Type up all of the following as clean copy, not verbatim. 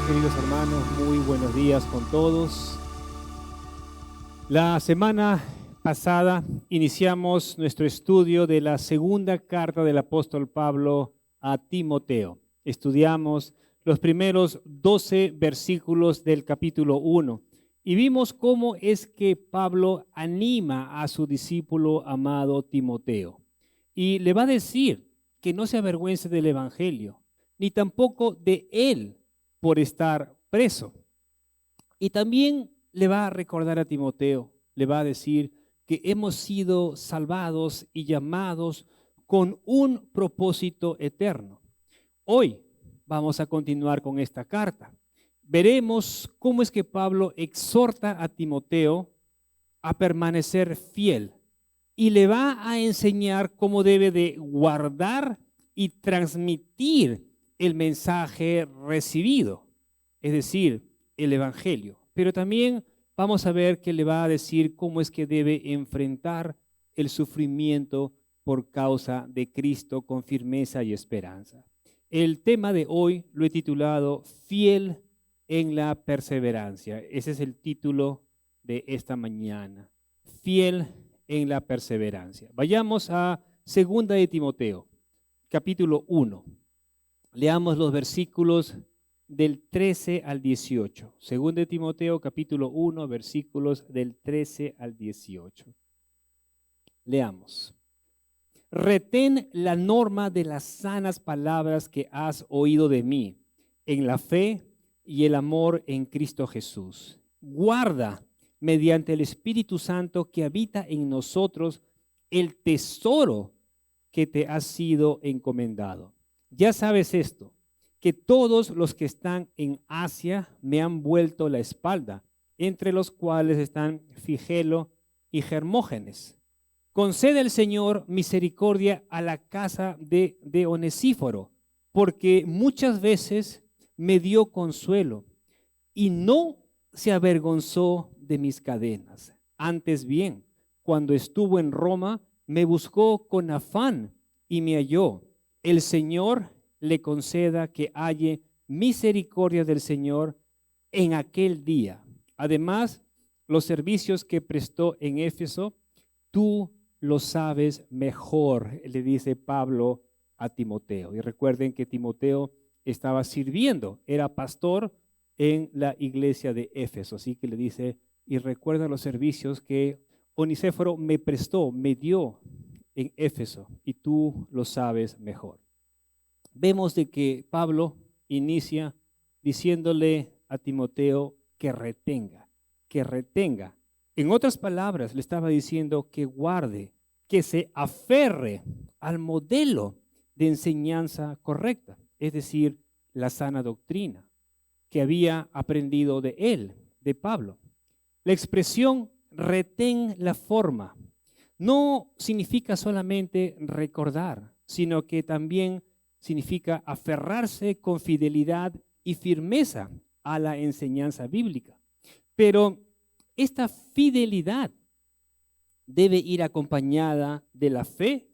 queridos hermanos, muy buenos días con todos. La semana pasada iniciamos nuestro estudio de la segunda carta del apóstol Pablo a Timoteo. Estudiamos los primeros 12 versículos del capítulo 1 y vimos cómo es que Pablo anima a su discípulo amado Timoteo y le va a decir que no se avergüence del evangelio, ni tampoco de él por estar preso. Y también le va a recordar a Timoteo, le va a decir que hemos sido salvados y llamados con un propósito eterno. Hoy vamos a continuar con esta carta. Veremos cómo es que Pablo exhorta a Timoteo a permanecer fiel y le va a enseñar cómo debe de guardar y transmitir el mensaje recibido, es decir, el evangelio. Pero también vamos a ver que le va a decir cómo es que debe enfrentar el sufrimiento por causa de Cristo con firmeza y esperanza. El tema de hoy lo he titulado Fiel en la perseverancia. Ese es el título de esta mañana. Fiel en la perseverancia. Vayamos a 2 de Timoteo, capítulo 1. Leamos los versículos del 13 al 18. 2 de Timoteo, capítulo 1, versículos del 13 al 18. Leamos. Retén la norma de las sanas palabras que has oído de mí, en la fe y el amor en Cristo Jesús. Guarda, mediante el Espíritu Santo que habita en nosotros, el tesoro que te ha sido encomendado. Ya sabes esto, que todos los que están en Asia me han vuelto la espalda, entre los cuales están Figelo y Hermógenes. Concede el Señor misericordia a la casa de Onesíforo, porque muchas veces me dio consuelo y no se avergonzó de mis cadenas. Antes bien, cuando estuvo en Roma, me buscó con afán y me halló. El Señor le conceda que halle misericordia del Señor en aquel día. Además, los servicios que prestó en Éfeso, tú lo sabes mejor, le dice Pablo a Timoteo. Y recuerden que Timoteo estaba sirviendo, era pastor en la iglesia de Éfeso. Así que le dice, y recuerda los servicios que Onesíforo me prestó, me dio en Éfeso, y tú lo sabes mejor. Vemos de que Pablo inicia diciéndole a Timoteo que retenga, que retenga. En otras palabras, le estaba diciendo que guarde, que se aferre al modelo de enseñanza correcta, es decir, la sana doctrina que había aprendido de él, de Pablo. La expresión retén la forma no significa solamente recordar, sino que también significa aferrarse con fidelidad y firmeza a la enseñanza bíblica. Pero esta fidelidad debe ir acompañada de la fe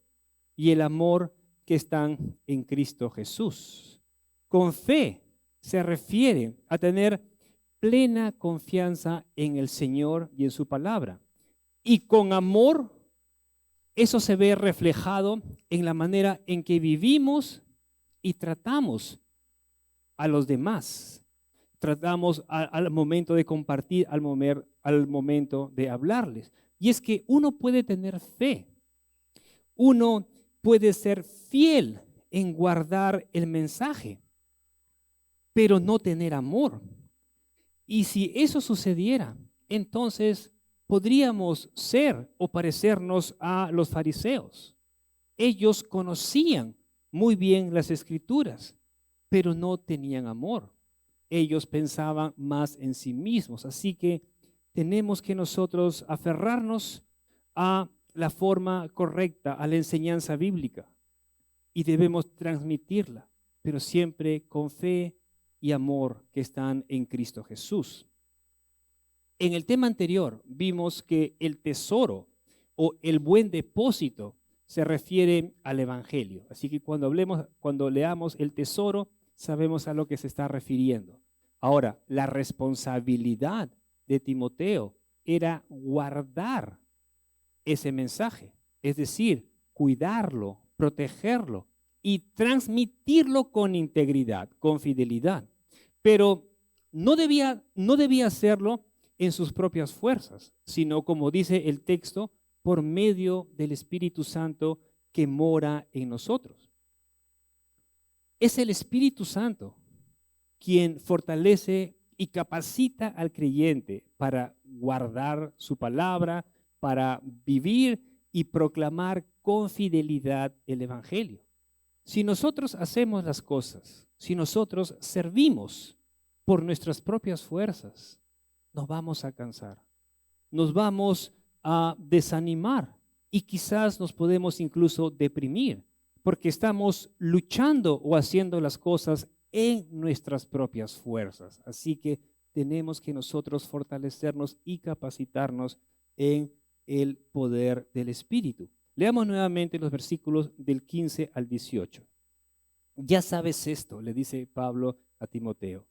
y el amor que están en Cristo Jesús. Con fe se refiere a tener plena confianza en el Señor y en su palabra. Y con amor, eso se ve reflejado en la manera en que vivimos y tratamos a los demás. Tratamos al momento de compartir, al momento de hablarles. Y es que uno puede tener fe. Uno puede ser fiel en guardar el mensaje, pero no tener amor. Y si eso sucediera, entonces podríamos ser o parecernos a los fariseos. Ellos conocían muy bien las escrituras, pero no tenían amor. Ellos pensaban más en sí mismos. Así que tenemos que nosotros aferrarnos a la forma correcta, a la enseñanza bíblica, y debemos transmitirla, pero siempre con fe y amor que están en Cristo Jesús. En el tema anterior vimos que el tesoro o el buen depósito se refiere al evangelio. Así que cuando leamos el tesoro, sabemos a lo que se está refiriendo. Ahora, la responsabilidad de Timoteo era guardar ese mensaje, es decir, cuidarlo, protegerlo y transmitirlo con integridad, con fidelidad. Pero no debía hacerlo en sus propias fuerzas, sino, como dice el texto, por medio del Espíritu Santo que mora en nosotros. Es el Espíritu Santo quien fortalece y capacita al creyente para guardar su palabra, para vivir y proclamar con fidelidad el Evangelio. Si nosotros hacemos las cosas, si nosotros servimos por nuestras propias fuerzas, nos vamos a cansar, nos vamos a desanimar y quizás nos podemos incluso deprimir porque estamos luchando o haciendo las cosas en nuestras propias fuerzas. Así que tenemos que nosotros fortalecernos y capacitarnos en el poder del Espíritu. Leamos nuevamente los versículos del 15 al 18. Ya sabes esto, le dice Pablo a Timoteo,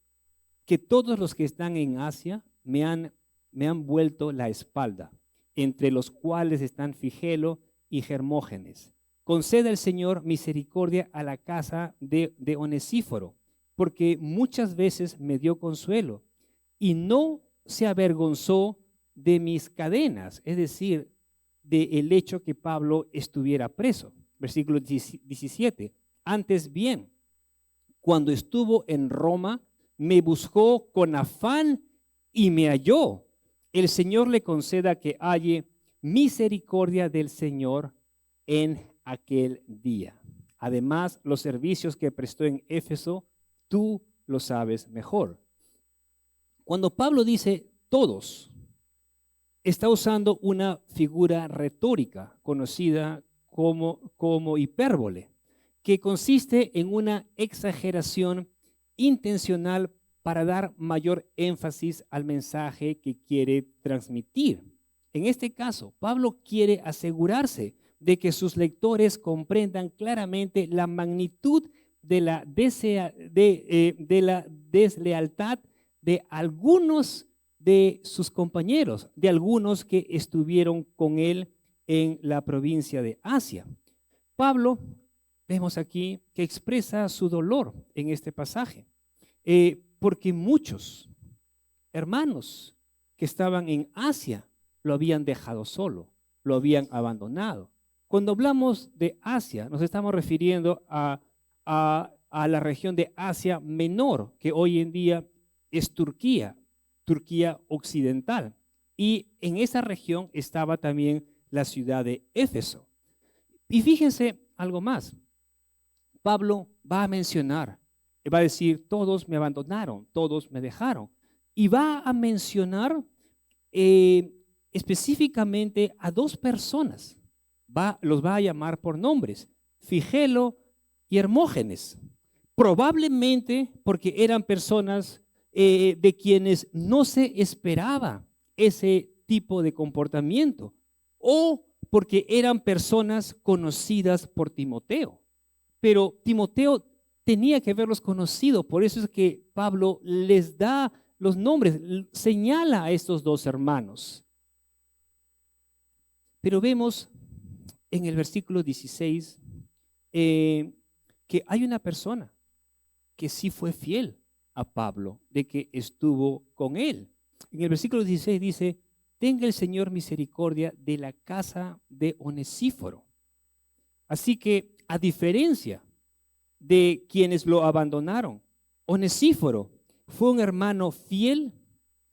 que todos los que están en Asia me han vuelto la espalda, entre los cuales están Figelo y Hermógenes. Conceda el Señor misericordia a la casa de Onesíforo, porque muchas veces me dio consuelo y no se avergonzó de mis cadenas, es decir, del hecho que Pablo estuviera preso. Versículo 17. Antes bien, cuando estuvo en Roma, me buscó con afán y me halló. El Señor le conceda que halle misericordia del Señor en aquel día. Además, los servicios que prestó en Éfeso, tú lo sabes mejor. Cuando Pablo dice todos, está usando una figura retórica conocida como hipérbole, que consiste en una exageración intencional para dar mayor énfasis al mensaje que quiere transmitir. En este caso, Pablo quiere asegurarse de que sus lectores comprendan claramente la magnitud de la deslealtad de algunos de sus compañeros, de algunos que estuvieron con él en la provincia de Asia. Pablo, vemos aquí que expresa su dolor en este pasaje, porque muchos hermanos que estaban en Asia lo habían dejado solo, lo habían abandonado. Cuando hablamos de Asia, nos estamos refiriendo a la región de Asia Menor, que hoy en día es Turquía occidental. Y en esa región estaba también la ciudad de Éfeso. Y fíjense algo más. Pablo va a mencionar, va a decir, todos me abandonaron, todos me dejaron. Y va a mencionar específicamente a dos personas. Los va a llamar por nombres, Figelo y Hermógenes. Probablemente porque eran personas de quienes no se esperaba ese tipo de comportamiento, o porque eran personas conocidas por Timoteo. Pero Timoteo tenía que haberlos conocido, por eso es que Pablo les da los nombres, señala a estos dos hermanos. Pero vemos en el versículo 16 que hay una persona que sí fue fiel a Pablo, de que estuvo con él. En el versículo 16 dice, tenga el Señor misericordia de la casa de Onesíforo. Así que, a diferencia de quienes lo abandonaron, Onesíforo fue un hermano fiel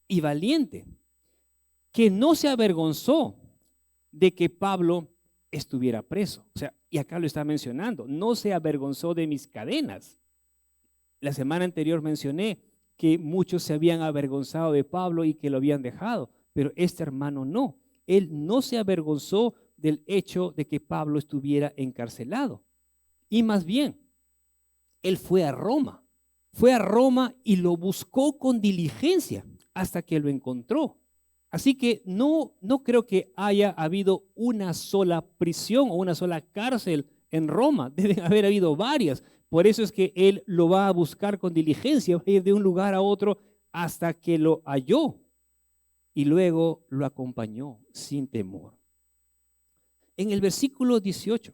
y valiente, que no se avergonzó de que Pablo estuviera preso. O sea, y acá lo está mencionando, no se avergonzó de mis cadenas. La semana anterior mencioné que muchos se habían avergonzado de Pablo y que lo habían dejado, pero este hermano no. Él no se avergonzó del hecho de que Pablo estuviera encarcelado. Y más bien, él fue a Roma y lo buscó con diligencia hasta que lo encontró. Así que no creo que haya habido una sola prisión o una sola cárcel en Roma. Deben haber habido varias, Por eso es que él lo va a buscar con diligencia, va a ir de un lugar a otro hasta que lo halló y luego lo acompañó sin temor. En el versículo 18,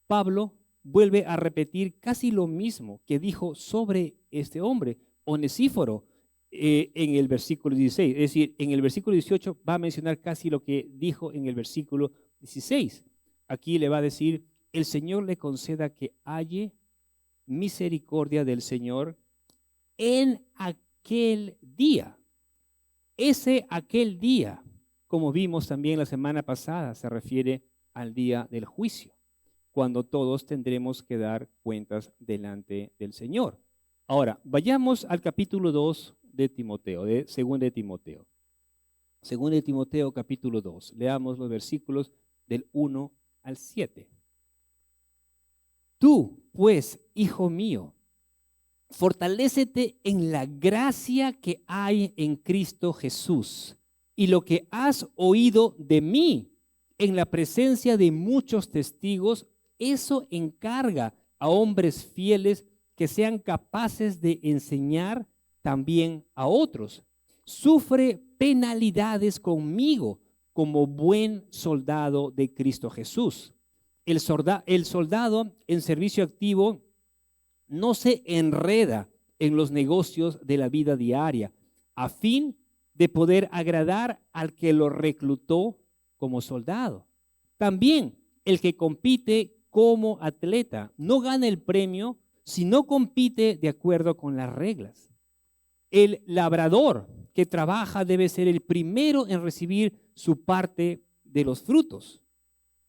Pablo vuelve a repetir casi lo mismo que dijo sobre este hombre, Onesíforo, en el versículo 16. Es decir, en el versículo 18 va a mencionar casi lo que dijo en el versículo 16. Aquí le va a decir, el Señor le conceda que halle misericordia del Señor en aquel día. Aquel día, como vimos también la semana pasada, se refiere al día del juicio, cuando todos tendremos que dar cuentas delante del Señor. Ahora, vayamos al capítulo 2 de Timoteo, de 2 de Timoteo. 2 de Timoteo, capítulo 2. Leamos los versículos del 1 al 7. Tú, pues, hijo mío, fortalécete en la gracia que hay en Cristo Jesús, y lo que has oído de mí en la presencia de muchos testigos, eso encarga a hombres fieles que sean capaces de enseñar también a otros. Sufre penalidades conmigo como buen soldado de Cristo Jesús. El soldado en servicio activo no se enreda en los negocios de la vida diaria a fin de poder agradar al que lo reclutó como soldado. También el que compite como atleta no gana el premio si no compite de acuerdo con las reglas. El labrador que trabaja debe ser el primero en recibir su parte de los frutos.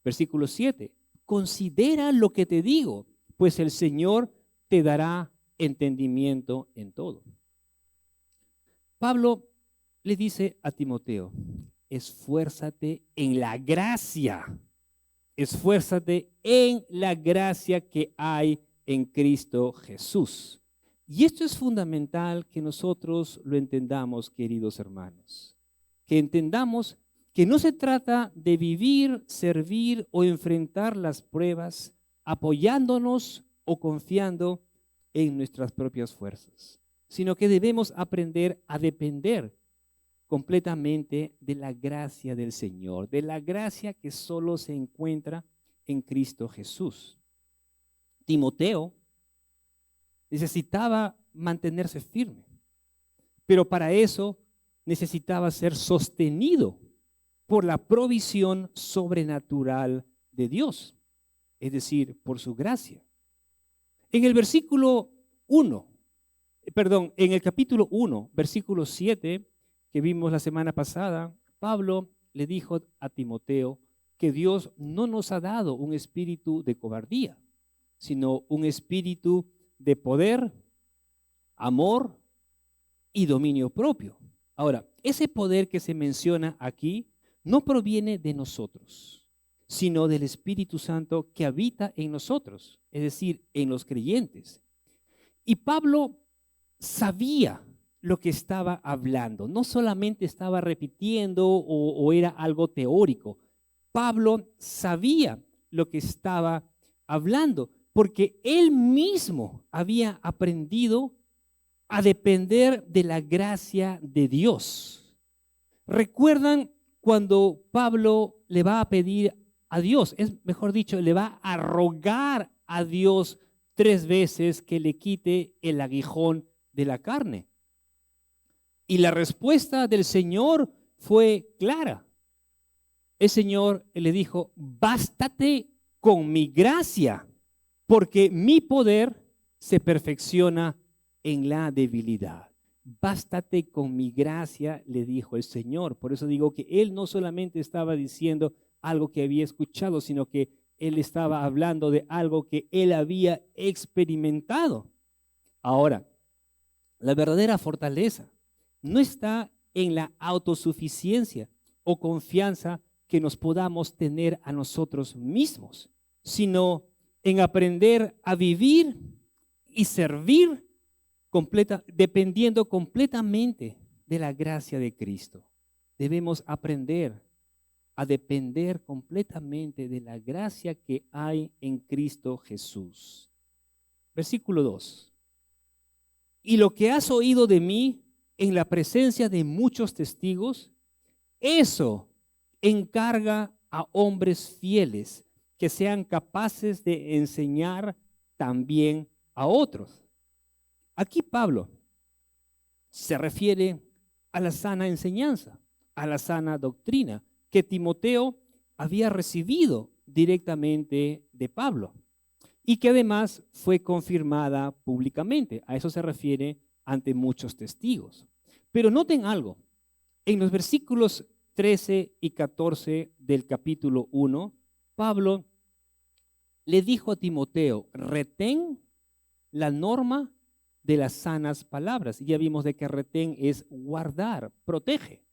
Versículo 7. Considera lo que te digo, pues el Señor te dará entendimiento en todo. Pablo le dice a Timoteo, esfuérzate en la gracia, esfuérzate en la gracia que hay en Cristo Jesús. Y esto es fundamental que nosotros lo entendamos, queridos hermanos, que entendamos que no se trata de vivir, servir o enfrentar las pruebas apoyándonos o confiando en nuestras propias fuerzas, sino que debemos aprender a depender completamente de la gracia del Señor, de la gracia que solo se encuentra en Cristo Jesús. Timoteo necesitaba mantenerse firme, pero para eso necesitaba ser sostenido por la provisión sobrenatural de Dios, es decir, por su gracia. En el versículo 1, en el capítulo 1, versículo 7, que vimos la semana pasada, Pablo le dijo a Timoteo que Dios no nos ha dado un espíritu de cobardía, sino un espíritu de poder, amor y dominio propio. Ahora, ese poder que se menciona aquí no proviene de nosotros, sino del Espíritu Santo que habita en nosotros, es decir, en los creyentes. Y Pablo sabía lo que estaba hablando, no solamente estaba repitiendo o era algo teórico. Pablo sabía lo que estaba hablando, porque él mismo había aprendido a depender de la gracia de Dios. ¿Recuerdan cuando Pablo le va a pedir a Dios, es mejor dicho, le va a rogar a Dios 3 veces que le quite el aguijón de la carne? Y la respuesta del Señor fue clara. El Señor le dijo, bástate con mi gracia, porque mi poder se perfecciona en la debilidad. Bástate con mi gracia, le dijo el Señor. Por eso digo que él no solamente estaba diciendo algo que había escuchado, sino que él estaba hablando de algo que él había experimentado. Ahora, la verdadera fortaleza no está en la autosuficiencia o confianza que nos podamos tener a nosotros mismos, sino en aprender a vivir y servir dependiendo completamente de la gracia de Cristo. Debemos aprender a depender completamente de la gracia que hay en Cristo Jesús. Versículo 2. Y lo que has oído de mí en la presencia de muchos testigos, eso encarga a hombres fieles que sean capaces de enseñar también a otros. Aquí Pablo se refiere a la sana enseñanza, a la sana doctrina que Timoteo había recibido directamente de Pablo y que además fue confirmada públicamente. A eso se refiere ante muchos testigos. Pero noten algo, en los versículos 13 y 14 del capítulo 1, Pablo le dijo a Timoteo, retén la norma de las sanas palabras. Y ya vimos de que retén es guardar, protege.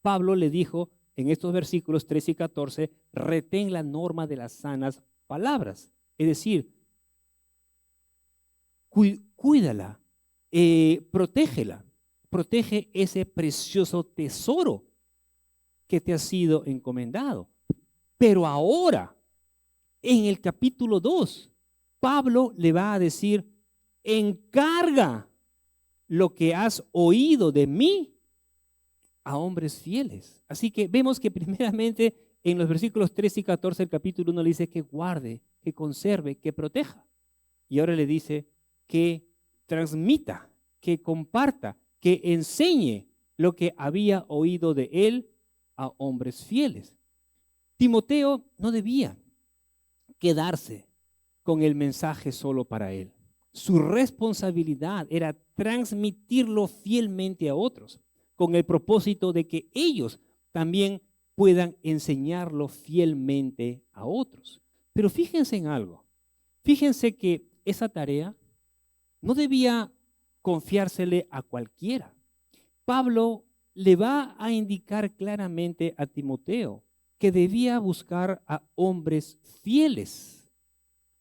Pablo le dijo en estos versículos 13 y 14, retén la norma de las sanas palabras. Es decir, cuídala, protégela, protege ese precioso tesoro que te ha sido encomendado. Pero ahora, en el capítulo 2, Pablo le va a decir, encarga lo que has oído de mí a hombres fieles. Así que vemos que primeramente en los versículos 13 y 14 del capítulo 1 le dice que guarde, que conserve, que proteja. Y ahora le dice que transmita, que comparta, que enseñe lo que había oído de él a hombres fieles. Timoteo no debía quedarse con el mensaje solo para él. Su responsabilidad era transmitirlo fielmente a otros, con el propósito de que ellos también puedan enseñarlo fielmente a otros. Pero fíjense en algo. Fíjense que esa tarea no debía confiársele a cualquiera. Pablo le va a indicar claramente a Timoteo que debía buscar a hombres fieles,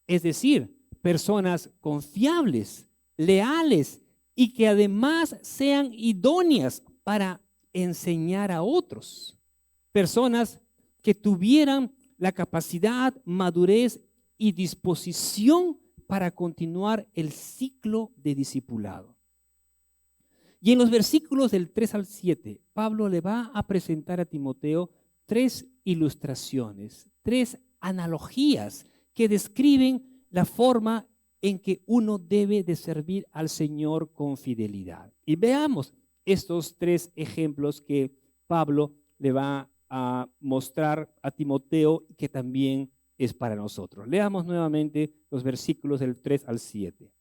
es decir, personas confiables, leales y que además sean idóneas para enseñar a otros. Personas que tuvieran la capacidad, madurez y disposición para continuar el ciclo de discipulado. Y en los versículos del 3 al 7, Pablo le va a presentar a Timoteo 3 ilustraciones, 3 analogías que describen la forma en que uno debe de servir al Señor con fidelidad. Y veamos estos 3 ejemplos que Pablo le va a mostrar a Timoteo y que también es para nosotros. Leamos nuevamente los versículos del 3 al 7.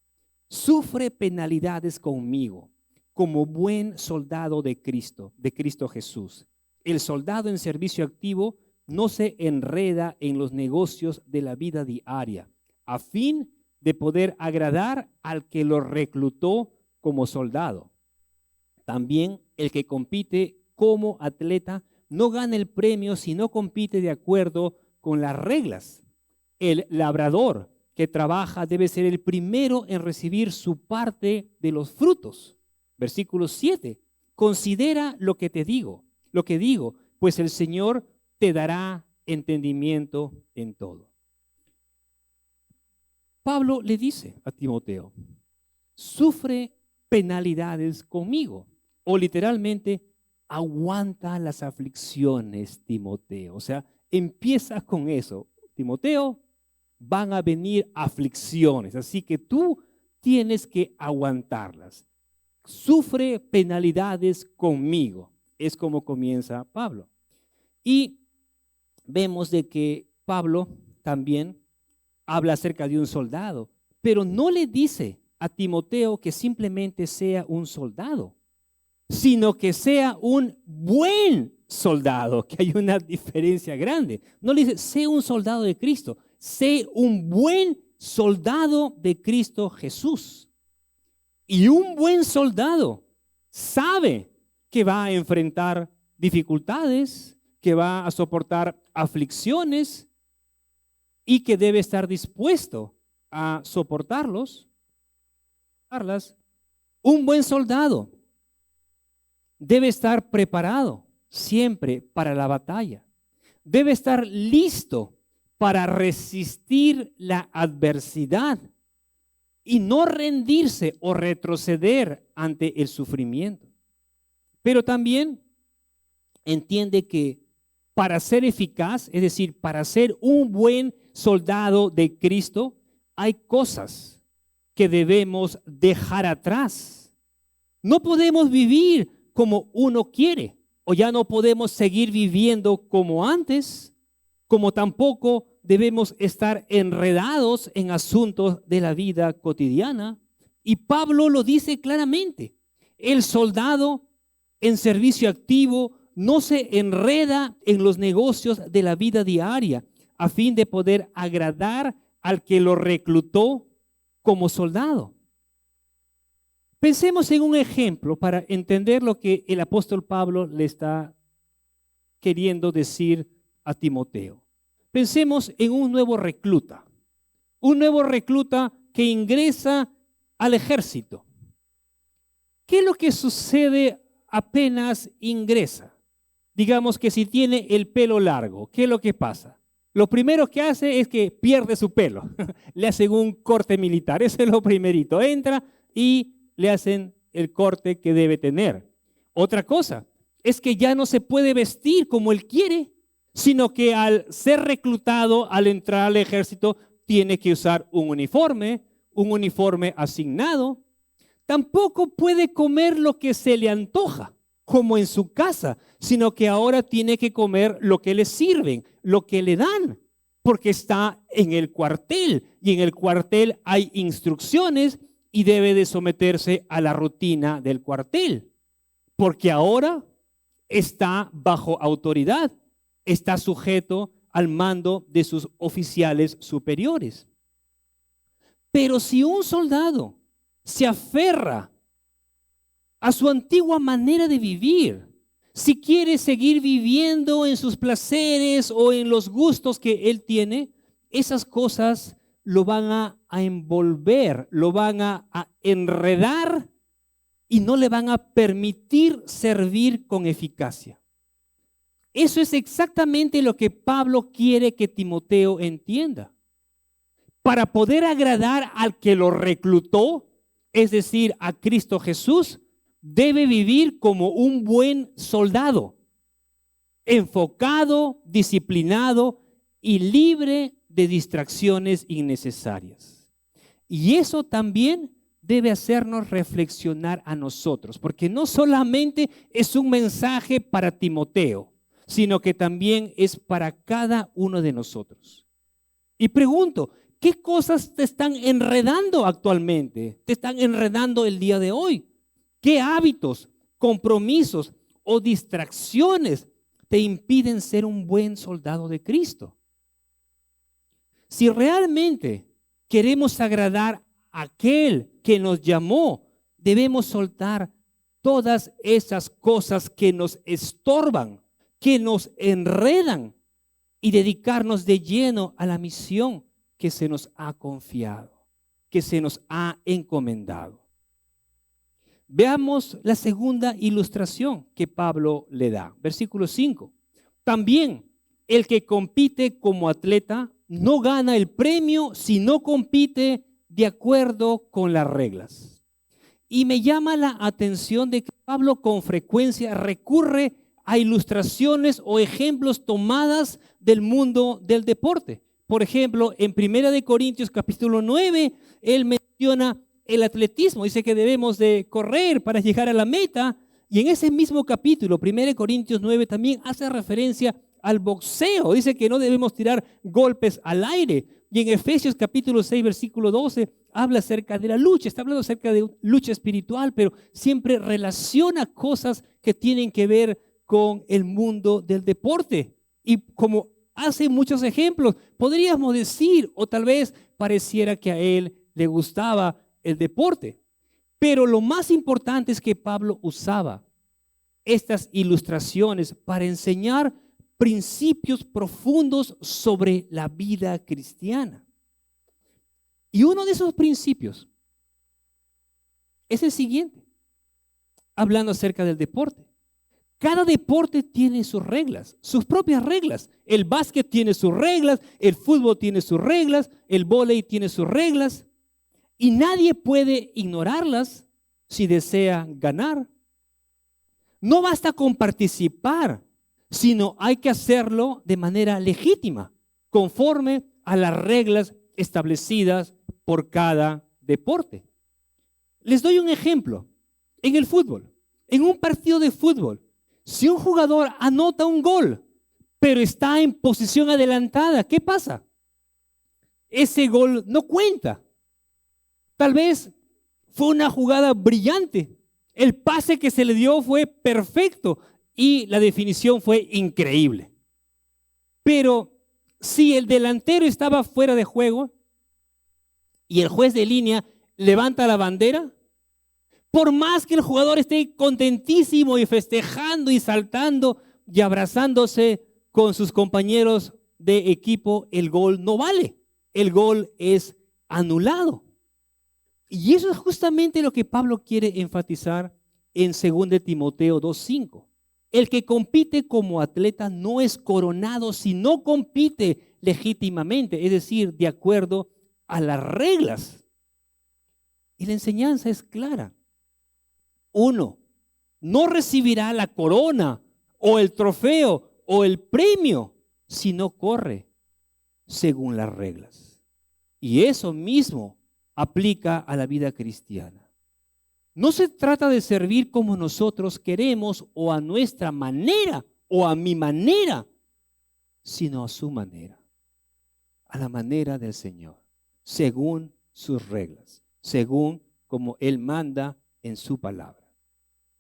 Sufre penalidades conmigo como buen soldado de Cristo Jesús. El soldado en servicio activo no se enreda en los negocios de la vida diaria, a fin de poder agradar al que lo reclutó como soldado. También el que compite como atleta no gana el premio si no compite de acuerdo con las reglas. El labrador que trabaja debe ser el primero en recibir su parte de los frutos. Versículo 7. Considera lo que digo, pues el Señor te dará entendimiento en todo. Pablo le dice a Timoteo, sufre penalidades conmigo, o literalmente, aguanta las aflicciones, Timoteo. O sea, empieza con eso. Timoteo, van a venir aflicciones, así que tú tienes que aguantarlas. Sufre penalidades conmigo. Es como comienza Pablo. Y vemos de que Pablo también habla acerca de un soldado, pero no le dice a Timoteo que simplemente sea un soldado, sino que sea un buen soldado, que hay una diferencia grande. No le dice, sé un soldado de Cristo, sé un buen soldado de Cristo Jesús. Y un buen soldado sabe que va a enfrentar dificultades, que va a soportar aflicciones y que debe estar dispuesto a soportarlos. Un buen soldado debe estar preparado siempre para la batalla. Debe estar listo para resistir la adversidad y no rendirse o retroceder ante el sufrimiento. Pero también entiende que para ser eficaz, es decir, para ser un buen soldado de Cristo, hay cosas que debemos dejar atrás. No podemos vivir como uno quiere, o ya no podemos seguir viviendo como antes, como tampoco debemos estar enredados en asuntos de la vida cotidiana. Y Pablo lo dice claramente: el soldado en servicio activo no se enreda en los negocios de la vida diaria a fin de poder agradar al que lo reclutó como soldado. Pensemos en un ejemplo para entender lo que el apóstol Pablo le está queriendo decir a Timoteo. Pensemos en un nuevo recluta que ingresa al ejército. ¿Qué es lo que sucede apenas ingresa? Digamos que si tiene el pelo largo, ¿qué es lo que pasa? Lo primero que hace es que pierde su pelo. Le hacen un corte militar, eso es lo primerito. Entra y le hacen el corte que debe tener. Otra cosa es que ya no se puede vestir como él quiere, sino que al ser reclutado, al entrar al ejército, tiene que usar un uniforme asignado. Tampoco puede comer lo que se le antoja, como en su casa, sino que ahora tiene que comer lo que le sirven, lo que le dan, porque está en el cuartel, y en el cuartel hay instrucciones y debe de someterse a la rutina del cuartel, porque ahora está bajo autoridad, está sujeto al mando de sus oficiales superiores. Pero si un soldado se aferra a su antigua manera de vivir, si quiere seguir viviendo en sus placeres o en los gustos que él tiene, esas cosas lo van a envolver, lo van a enredar y no le van a permitir servir con eficacia. Eso es exactamente lo que Pablo quiere que Timoteo entienda. Para poder agradar al que lo reclutó, es decir, a Cristo Jesús, debe vivir como un buen soldado, enfocado, disciplinado y libre de distracciones innecesarias. Y eso también debe hacernos reflexionar a nosotros, porque no solamente es un mensaje para Timoteo, sino que también es para cada uno de nosotros. Y pregunto, ¿qué cosas te están enredando actualmente? ¿Te están enredando el día de hoy? ¿Qué hábitos, compromisos o distracciones te impiden ser un buen soldado de Cristo? Si realmente queremos agradar a aquel que nos llamó, debemos soltar todas esas cosas que nos estorban, que nos enredan, y dedicarnos de lleno a la misión que se nos ha confiado, que se nos ha encomendado. Veamos la segunda ilustración que Pablo le da. Versículo 5. También el que compite como atleta no gana el premio si no compite de acuerdo con las reglas. Y me llama la atención de que Pablo con frecuencia recurre a ilustraciones o ejemplos tomadas del mundo del deporte. Por ejemplo, en 1 Corintios capítulo 9, él menciona el atletismo, dice que debemos de correr para llegar a la meta, y en ese mismo capítulo, 1 Corintios 9, también hace referencia al boxeo, dice que no debemos tirar golpes al aire, y en Efesios capítulo 6, versículo 12, habla acerca de la lucha, está hablando acerca de lucha espiritual, pero siempre relaciona cosas que tienen que ver con el mundo del deporte, y como hace muchos ejemplos, podríamos decir, o tal vez pareciera que a él le gustaba el deporte. Pero lo más importante es que Pablo usaba estas ilustraciones para enseñar principios profundos sobre la vida cristiana. Y uno de esos principios es el siguiente, hablando acerca del deporte. Cada deporte tiene sus reglas, sus propias reglas. El básquet tiene sus reglas, el fútbol tiene sus reglas, el vóley tiene sus reglas. y nadie puede ignorarlas si desea ganar. No basta con participar, sino hay que hacerlo de manera legítima, conforme a las reglas establecidas por cada deporte. Les doy un ejemplo. En el fútbol, en un partido de fútbol, si un jugador anota un gol, pero está en posición adelantada, ¿qué pasa? Ese gol no cuenta. Tal vez fue una jugada brillante. El pase que se le dio fue perfecto y la definición fue increíble. Pero si el delantero estaba fuera de juego y el juez de línea levanta la bandera, por más que el jugador esté contentísimo y festejando y saltando y abrazándose con sus compañeros de equipo, el gol no vale. El gol es anulado. Y eso es justamente lo que Pablo quiere enfatizar en 2 Timoteo 2:5. El que compite como atleta no es coronado si no compite legítimamente, es decir, de acuerdo a las reglas. Y la enseñanza es clara. Uno no recibirá la corona o el trofeo o el premio si no corre según las reglas. Y eso mismo aplica a la vida cristiana. No se trata de servir como nosotros queremos o a nuestra manera o a mi manera, sino a su manera, a la manera del Señor, según sus reglas, según como Él manda en su palabra.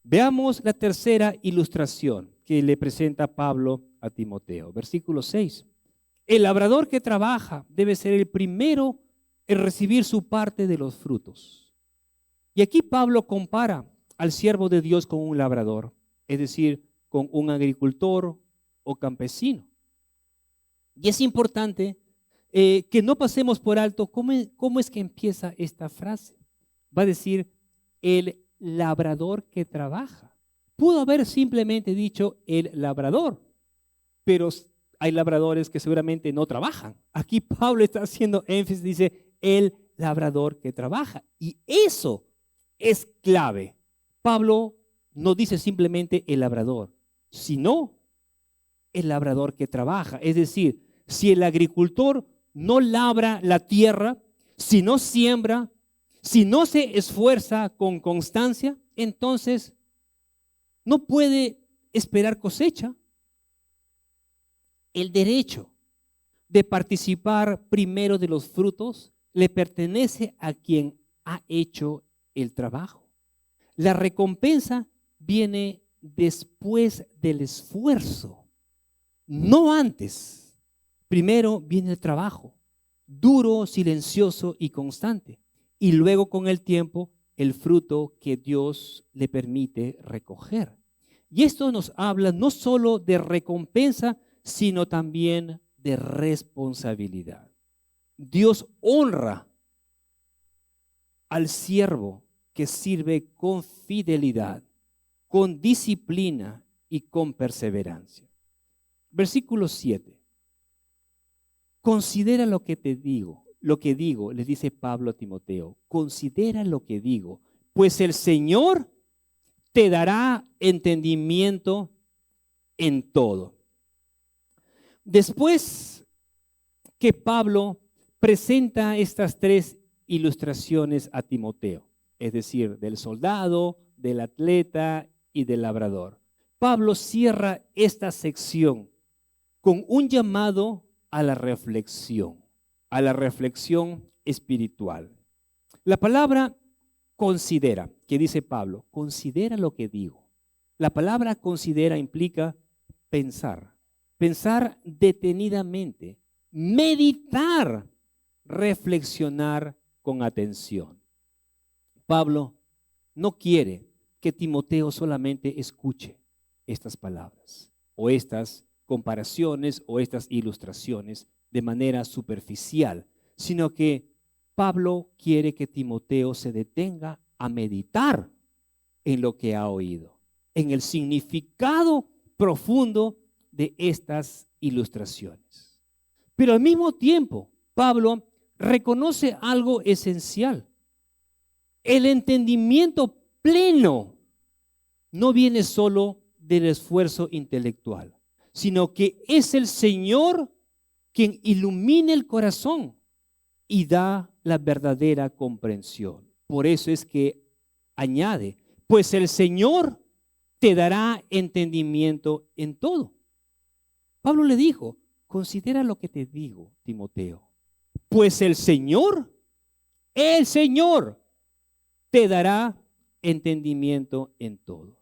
Veamos la tercera ilustración que le presenta Pablo a Timoteo. Versículo 6. El labrador que trabaja debe ser el primero en recibir su parte de los frutos. Y aquí Pablo compara al siervo de Dios con un labrador, es decir, con un agricultor o campesino. Y es importante que no pasemos por alto cómo es que empieza esta frase. Va a decir, el labrador que trabaja. Pudo haber simplemente dicho el labrador, pero hay labradores que seguramente no trabajan. Aquí Pablo está haciendo énfasis, dice el labrador que trabaja. Y eso es clave. Pablo no dice simplemente el labrador, sino el labrador que trabaja. Es decir, si el agricultor no labra la tierra, si no siembra, si no se esfuerza con constancia, entonces no puede esperar cosecha. El derecho de participar primero de los frutos le pertenece a quien ha hecho el trabajo. La recompensa viene después del esfuerzo, no antes. Primero viene el trabajo, duro, silencioso y constante. Y luego con el tiempo el fruto que Dios le permite recoger. Y esto nos habla no solo de recompensa, sino también de responsabilidad. Dios honra al siervo que sirve con fidelidad, con disciplina y con perseverancia. Versículo 7. Considera lo que te digo. Lo que digo, le dice Pablo a Timoteo, considera lo que digo, pues el Señor te dará entendimiento en todo. Después que Pablo presenta estas tres ilustraciones a Timoteo, es decir, del soldado, del atleta y del labrador, Pablo cierra esta sección con un llamado a la reflexión espiritual. La palabra considera, que dice Pablo, considera lo que digo. La palabra considera implica pensar detenidamente, meditar, reflexionar con atención. Pablo no quiere que Timoteo solamente escuche estas palabras o estas comparaciones o estas ilustraciones de manera superficial, sino que Pablo quiere que Timoteo se detenga a meditar en lo que ha oído, en el significado profundo de estas ilustraciones. Pero al mismo tiempo, Pablo reconoce algo esencial. El entendimiento pleno no viene solo del esfuerzo intelectual, sino que es el Señor quien ilumina el corazón y da la verdadera comprensión. Por eso es que añade, pues el Señor te dará entendimiento en todo. Pablo le dijo, considera lo que te digo, Timoteo, pues el Señor te dará entendimiento en todo.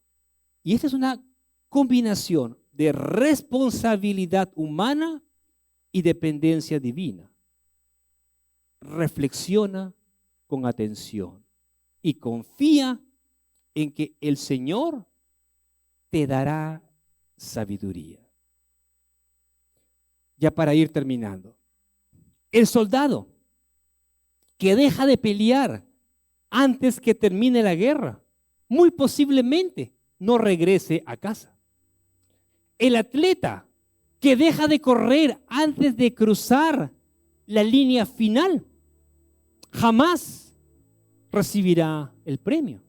Y esta es una combinación de responsabilidad humana y dependencia divina. Reflexiona con atención y confía en que el Señor te dará sabiduría. Ya para ir terminando, el soldado que deja de pelear antes que termine la guerra, muy posiblemente no regrese a casa. El atleta que deja de correr antes de cruzar la línea final, jamás recibirá el premio.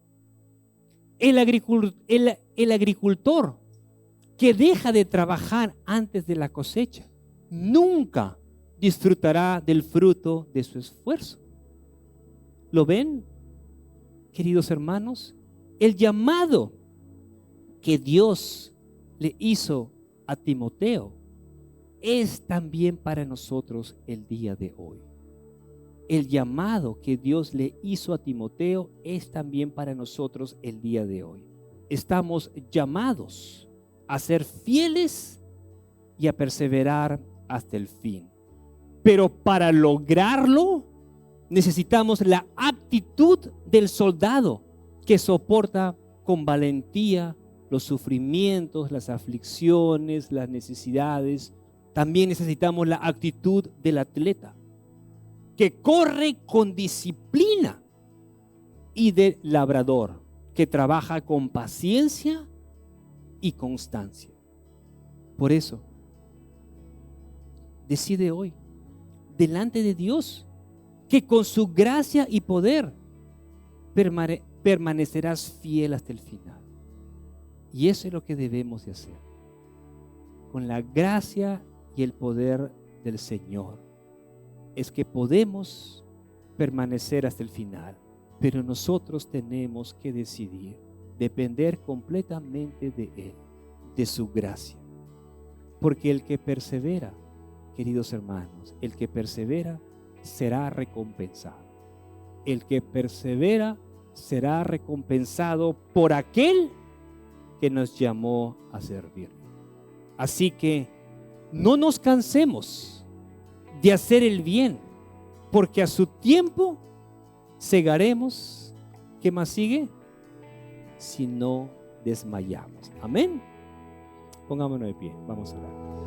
El agricultor que deja de trabajar antes de la cosecha, nunca disfrutará del fruto de su esfuerzo. ¿Lo ven, queridos hermanos? El llamado que Dios le hizo a Timoteo es también para nosotros el día de hoy. El llamado que Dios le hizo a Timoteo es también para nosotros el día de hoy. Estamos llamados a ser fieles y a perseverar hasta el fin. Pero para lograrlo necesitamos la actitud del soldado que soporta con valentía los sufrimientos, las aflicciones, las necesidades. También necesitamos la actitud del atleta que corre con disciplina, y del labrador que trabaja con paciencia y constancia. Por eso, decide hoy, delante de Dios, que con su gracia y poder permanecerás fiel hasta el final. Y eso es lo que debemos de hacer. Con la gracia y el poder del Señor es que podemos permanecer hasta el final, pero nosotros tenemos que decidir depender completamente de Él, de su gracia. Porque el que persevera, queridos hermanos, el que persevera será recompensado. El que persevera será recompensado por aquel que nos llamó a servirle. Así que no nos cansemos de hacer el bien, porque a su tiempo segaremos. ¿Qué más sigue? Si no desmayamos. Amén. Pongámonos de pie, vamos a orar.